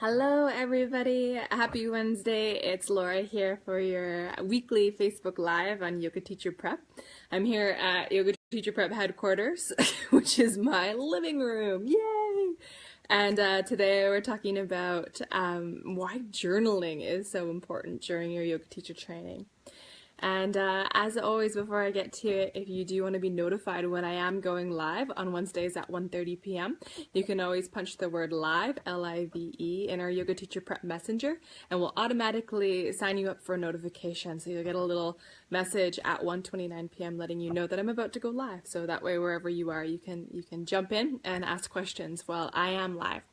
Hello everybody, happy Wednesday. It's Laura here for your weekly Facebook Live on Yoga Teacher Prep. I'm here at Yoga Teacher Prep headquarters, which is my living room. Yay! And today we're talking about why journaling is so important during your yoga teacher training. And as always, before I get to it, if you do want to be notified when I am going live on Wednesdays at 1:30 p.m., you can always punch the word live, L-I-V-E, in our Yoga Teacher Prep Messenger, and we'll automatically sign you up for a notification. So you'll get a little message at 1:29 p.m. letting you know that I'm about to go live. So that way, wherever you are, you can jump in and ask questions while I am live.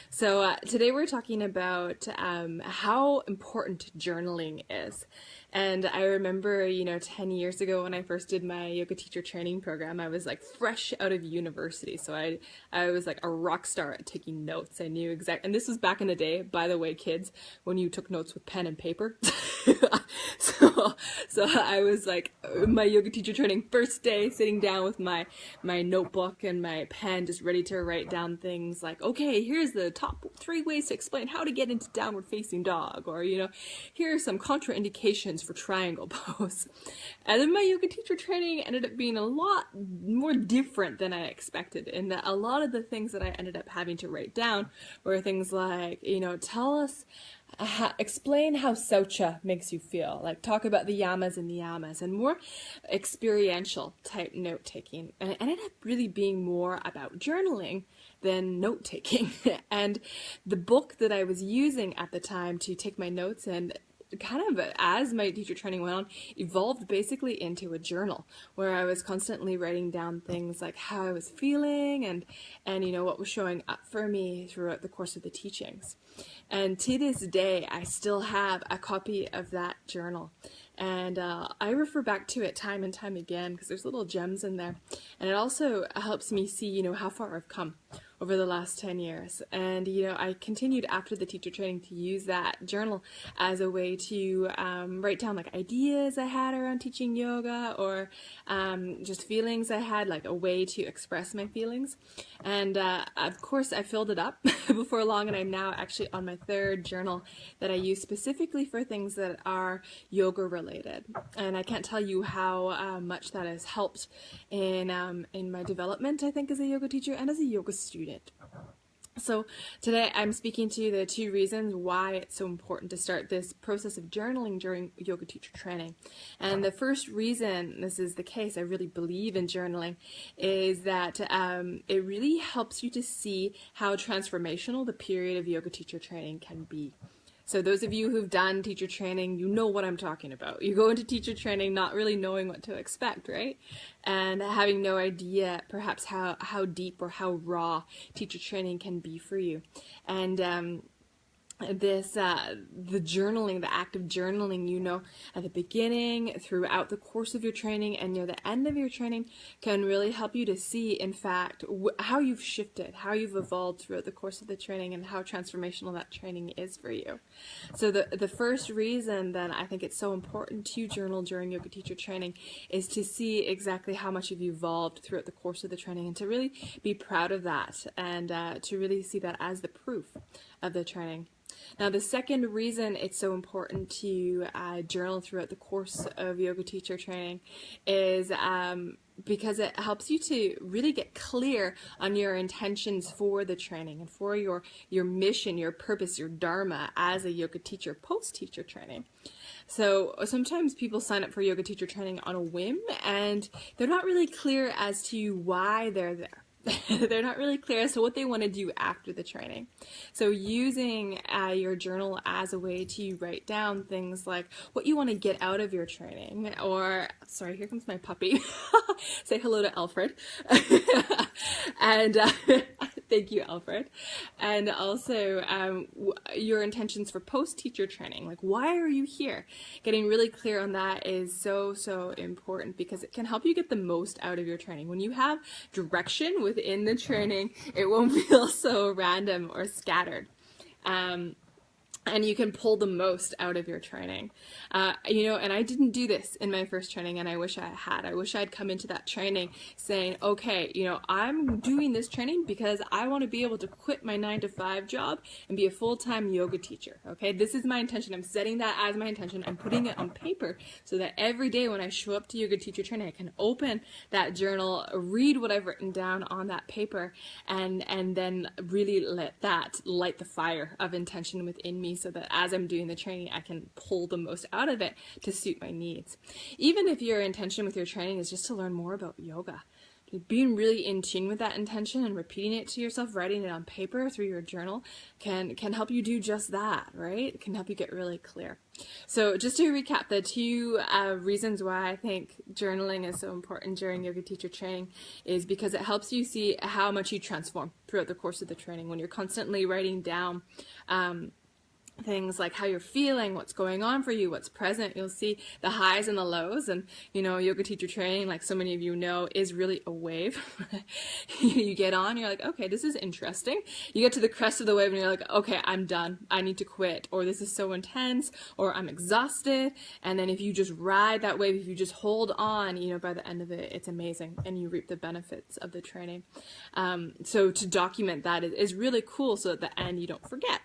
So today we're talking about how important journaling is. And I remember, 10 years ago when I first did my yoga teacher training program, I was like fresh out of university. So I was like a rock star at taking notes. I knew and this was back in the day, by the way, kids, when you took notes with pen and paper. So I was like my yoga teacher training first day, sitting down with my notebook and my pen, just ready to write down things like, okay, here's the top 3 ways to explain how to get into downward facing dog, or here are some contraindications for triangle pose. And then my yoga teacher training ended up being a lot more different than I expected, in that a lot of the things that I ended up having to write down were things like, explain how saucha makes you feel, like talk about the yamas and niyamas, and more experiential type note taking. And it ended up really being more about journaling than note taking. And the book that I was using at the time to take my notes in, kind of as my teacher training went on, evolved basically into a journal where I was constantly writing down things like how I was feeling and what was showing up for me throughout the course of the teachings. And to this day, I still have a copy of that journal. And I refer back to it time and time again because there's little gems in there. And it also helps me see, how far I've come over the last 10 years. And, I continued after the teacher training to use that journal as a way to write down like ideas I had around teaching yoga, or just feelings I had, like a way to express my feelings. And of course, I filled it up before long, and I'm now actually on my 3rd journal that I use specifically for things that are yoga related. And I can't tell you how much that has helped in my development, I think, as a yoga teacher and as a yoga student. So today I'm speaking to the 2 reasons why it's so important to start this process of journaling during yoga teacher training. And the first reason this is the case, I really believe in journaling, is that it really helps you to see how transformational the period of yoga teacher training can be. So those of you who've done teacher training, you know what I'm talking about. You go into teacher training not really knowing what to expect, right? And having no idea perhaps how deep or how raw teacher training can be for you. And the journaling, the act of journaling, at the beginning, throughout the course of your training, and near the end of your training, can really help you to see, in fact, how you've shifted, how you've evolved throughout the course of the training, and how transformational that training is for you. So the first reason then I think it's so important to journal during yoga teacher training is to see exactly how much you've evolved throughout the course of the training, and to really be proud of that, and to really see that as the proof of the training. Now, the second reason it's so important to journal throughout the course of yoga teacher training is because it helps you to really get clear on your intentions for the training and for your mission, your purpose, your dharma as a yoga teacher post-teacher training. So sometimes people sign up for yoga teacher training on a whim, and they're not really clear as to why they're there. They're not really clear as to what they want to do after the training. So using your journal as a way to write down things like what you want to get out of your training, or, sorry, here comes my puppy. Say hello to Alfred. And thank you, Alfred. And also your intentions for post-teacher training, like why are you here? Getting really clear on that is so, so important, because it can help you get the most out of your training. When you have direction within the training, it won't feel so random or scattered. and you can pull the most out of your training. And I didn't do this in my first training, and I wish I had. I wish I'd come into that training saying, okay, I'm doing this training because I want to be able to quit my 9-to-5 job and be a full-time yoga teacher. Okay, this is my intention. I'm setting that as my intention. I'm putting it on paper so that every day when I show up to yoga teacher training, I can open that journal, read what I've written down on that paper, and then really let that light the fire of intention within me, so that as I'm doing the training, I can pull the most out of it to suit my needs. Even if your intention with your training is just to learn more about yoga, being really in tune with that intention and repeating it to yourself, writing it on paper through your journal can help you do just that, right? It can help you get really clear. So just to recap, the two reasons why I think journaling is so important during yoga teacher training is because it helps you see how much you transform throughout the course of the training. When you're constantly writing down things like how you're feeling, what's going on for you, what's present, you'll see the highs and the lows. And yoga teacher training, like so many of you know, is really a wave. You get on, you're like, okay, this is interesting. You get to the crest of the wave and you're like, okay, I'm done, I need to quit, or this is so intense, or I'm exhausted. And then if you just ride that wave, if you just hold on, by the end of it, it's amazing, and you reap the benefits of the training. So to document that is really cool, so at the end you don't forget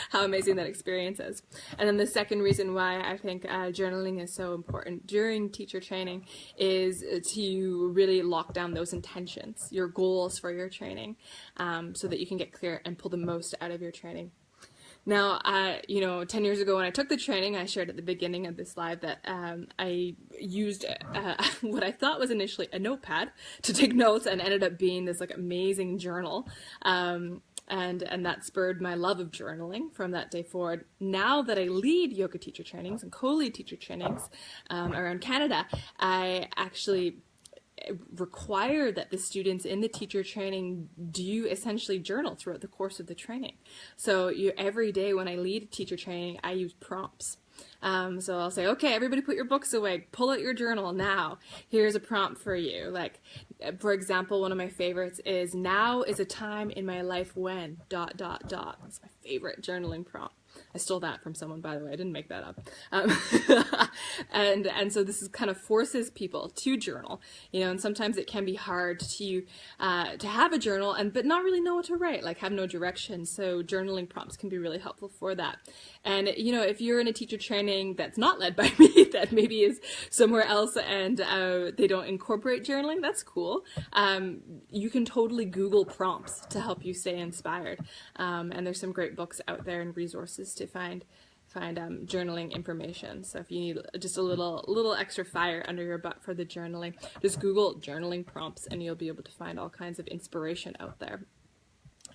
how amazing that experience is. And then the second reason why I think journaling is so important during teacher training is to really lock down those intentions, your goals for your training, so that you can get clear and pull the most out of your training. Now, 10 years ago when I took the training, I shared at the beginning of this live that I used what I thought was initially a notepad to take notes, and ended up being this like amazing journal. And that spurred my love of journaling from that day forward. Now that I lead yoga teacher trainings and co-lead teacher trainings around Canada, I actually require that the students in the teacher training do essentially journal throughout the course of the training. So every day when I lead teacher training, I use prompts. So I'll say, okay, everybody put your books away, pull out your journal now. Here's a prompt for you. Like, for example, one of my favorites is, now is a time in my life when ... That's my favorite journaling prompt. I stole that from someone, by the way. I didn't make that up. And so this is kind of forces people to journal, and sometimes it can be hard to have a journal but not really know what to write, like have no direction. So journaling prompts can be really helpful for that. And, if you're in a teacher training that's not led by me, that maybe is somewhere else, and they don't incorporate journaling, that's cool. You can totally Google prompts to help you stay inspired. And there's some great books out there and resources to find journaling information. So if you need just a little extra fire under your butt for the journaling, just Google journaling prompts and you'll be able to find all kinds of inspiration out there.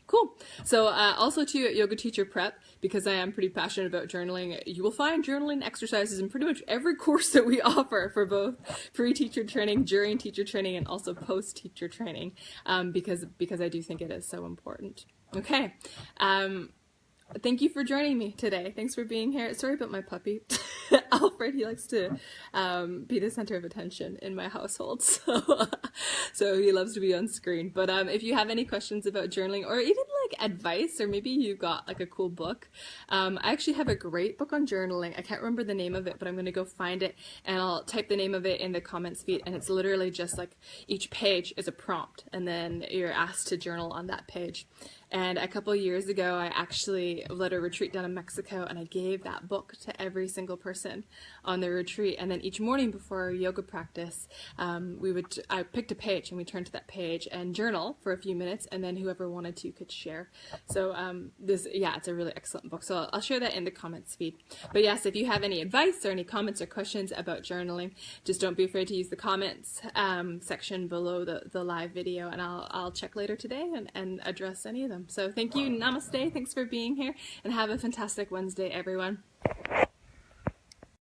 Cool. So also too, at Yoga Teacher Prep, because I am pretty passionate about journaling, you will find journaling exercises in pretty much every course that we offer for both pre-teacher training, during teacher training, and also post-teacher training, because I do think it is so important. Okay. Thank you for joining me today. Thanks for being here. Sorry about my puppy. Alfred, he likes to be the center of attention in my household, so he loves to be on screen. But if you have any questions about journaling, or even like advice, or maybe you got like a cool book, I actually have a great book on journaling. I can't remember the name of it, but I'm going to go find it, and I'll type the name of it in the comments feed, and it's literally just like each page is a prompt, and then you're asked to journal on that page. And a couple of years ago, I actually led a retreat down in Mexico, and I gave that book to every single person on the retreat. And then each morning before our yoga practice, I picked a page, and we turned to that page and journal for a few minutes, and then whoever wanted to could share. So it's a really excellent book. So I'll share that in the comments feed. But yes, if you have any advice or any comments or questions about journaling, just don't be afraid to use the comments section below the live video, and I'll check later today and address any of them. So thank you, namaste, thanks for being here, and have a fantastic Wednesday, everyone.